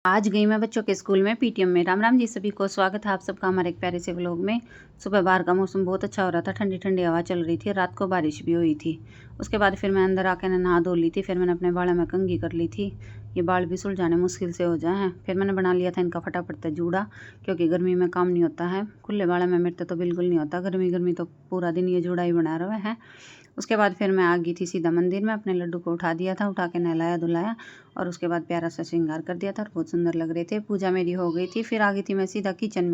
आज गई मैं बच्चों के स्कूल में पीटीएम में। राम राम जी सभी को, स्वागत है आप सबका हमारे एक प्यारे से व्लॉग में। सुबह बाहर का मौसम बहुत अच्छा हो रहा था, ठंडी ठंडी हवा चल रही थी, रात को बारिश भी हुई थी। उसके बाद फिर मैं अंदर आके नहा धो ली थी। फिर मैंने अपने बालों में कंघी कर ली थी, ये बाल भी सुलझाने मुश्किल से हो जाए हैं। फिर मैंने बना लिया था इनका फटाफट से जूड़ा, क्योंकि गर्मी में काम नहीं होता है। खुले बालों में मेरे तो बिल्कुल नहीं होता, गर्मी गर्मी तो पूरा दिन ये जूड़ा ही बना रहा है। उसके बाद फिर मैं आ गई थी सीधा मंदिर में। अपने लड्डू को उठा दिया था, उठा के नहलाया धुलाया और उसके बाद प्यारा सा श्रृंगार कर दिया था और बहुत सुंदर लग रहे थे। पूजा मेरी हो गई थी। फिर आ गई थी मैं सीधा किचन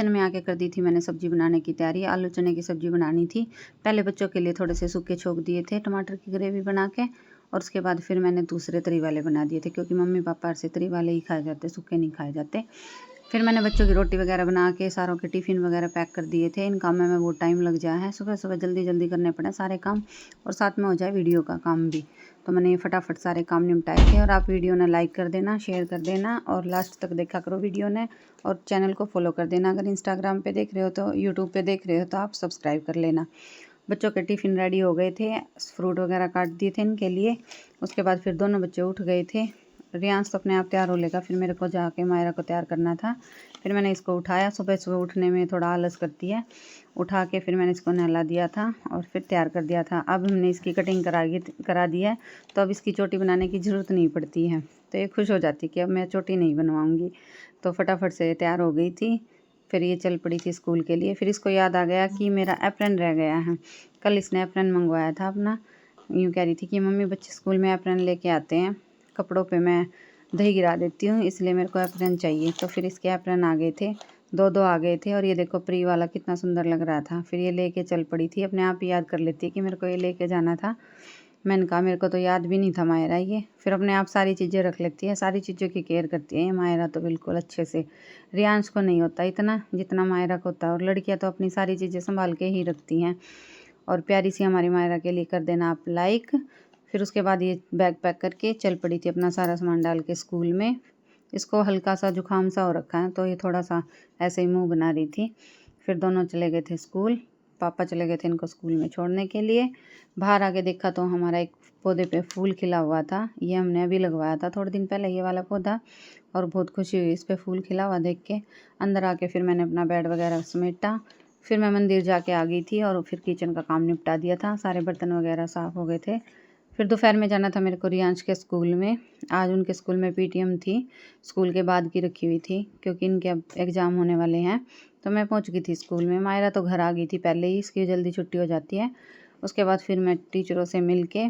में आके कर दी थी मैंने सब्जी बनाने की तैयारी। आलू चने की सब्जी बनानी थी। पहले बच्चों के लिए थोड़े से सूखे छोक दिए थे टमाटर की ग्रेवी बना के, और उसके बाद फिर मैंने दूसरे तरी वाले बना दिए थे, क्योंकि मम्मी पापा से तरी वाले ही खाए जाते, सूखे नहीं खाए जाते। फिर मैंने बच्चों की रोटी वगैरह बना के सारों के टिफ़िन वगैरह पैक कर दिए थे। इन कामों में बहुत टाइम लग जाया है, सुबह सुबह जल्दी जल्दी करने पड़े सारे काम, और साथ में हो जाए वीडियो का काम भी। तो मैंने ये फटाफट सारे काम निपटाए थे। और आप वीडियो ने लाइक कर देना, शेयर कर देना और लास्ट तक देखा करो वीडियो ने, और चैनल को फॉलो कर देना। अगर इंस्टाग्राम पे देख रहे हो तो, यूट्यूब पे देख रहे हो तो आप सब्सक्राइब कर लेना। बच्चों के टिफ़िन रेडी हो गए थे, फ्रूट वगैरह काट दिए थे इनके लिए। उसके बाद फिर दोनों बच्चे उठ गए थे। रियांश तो अपने आप तैयार हो लेगा, फिर मेरे को जाके मायरा को तैयार करना था। फिर मैंने इसको उठाया, सुबह सुबह उठने में थोड़ा आलस करती है। उठा के फिर मैंने इसको नहला दिया था और फिर तैयार कर दिया था। अब हमने इसकी कटिंग करा दी है, तो अब इसकी चोटी बनाने की ज़रूरत नहीं पड़ती है। तो ये खुश हो जाती कि अब मैं चोटी नहीं बनवाऊँगी। तो फटाफट से तैयार हो गई थी। फिर ये चल पड़ी थी स्कूल के लिए। फिर इसको याद आ गया कि मेरा एप्रन रह गया है। कल इसने एप्रन मंगवाया था अपना। यूँ कह रही थी कि मम्मी बच्चे स्कूल में एप्रन लेके आते हैं, कपड़ों पे मैं दही गिरा देती हूँ, इसलिए मेरे को एप्रन चाहिए। तो फिर इसके एप्रन आ गए थे, दो आ गए थे। और ये देखो प्री वाला कितना सुंदर लग रहा था। फिर ये लेके चल पड़ी थी, अपने आप ही याद कर लेती है कि मेरे को ये लेके जाना था। मैंने कहा मेरे को तो याद भी नहीं था मायरा। ये फिर अपने आप सारी चीज़ें रख लेती है, सारी चीज़ों की केयर करती है ये मायरा तो बिल्कुल अच्छे से। रियांश को नहीं होता इतना जितना मायरा को होता है, और लड़कियां तो अपनी सारी चीज़ें संभाल के ही रखती हैं। और प्यारी सी हमारी मायरा के लिए कर देना आप लाइक। फिर उसके बाद ये बैग पैक करके चल पड़ी थी अपना सारा सामान डाल के स्कूल में। इसको हल्का सा जुकाम सा हो रखा है, तो ये थोड़ा सा ऐसे ही मुँह बना रही थी। फिर दोनों चले गए थे स्कूल, पापा चले गए थे इनको स्कूल में छोड़ने के लिए। बाहर आके देखा तो हमारा एक पौधे पे फूल खिला हुआ था। ये हमने अभी लगवाया था थोड़े दिन पहले ये वाला पौधा, और बहुत खुशी हुई इस पे फूल खिला हुआ देख के। अंदर आके फिर मैंने अपना बेड वगैरह समेटा। फिर मैं मंदिर जाके आ गई थी और फिर किचन का काम निपटा दिया था, सारे बर्तन वगैरह साफ़ हो गए थे। फिर दोपहर में जाना था मेरे को रियांश के स्कूल में। आज उनके स्कूल में पीटीएम थी, स्कूल के बाद की रखी हुई थी, क्योंकि इनके अब एग्ज़ाम होने वाले हैं। तो मैं पहुंच गई थी स्कूल में। मायरा तो घर आ गई थी पहले ही, इसकी जल्दी छुट्टी हो जाती है। उसके बाद फिर मैं टीचरों से मिल के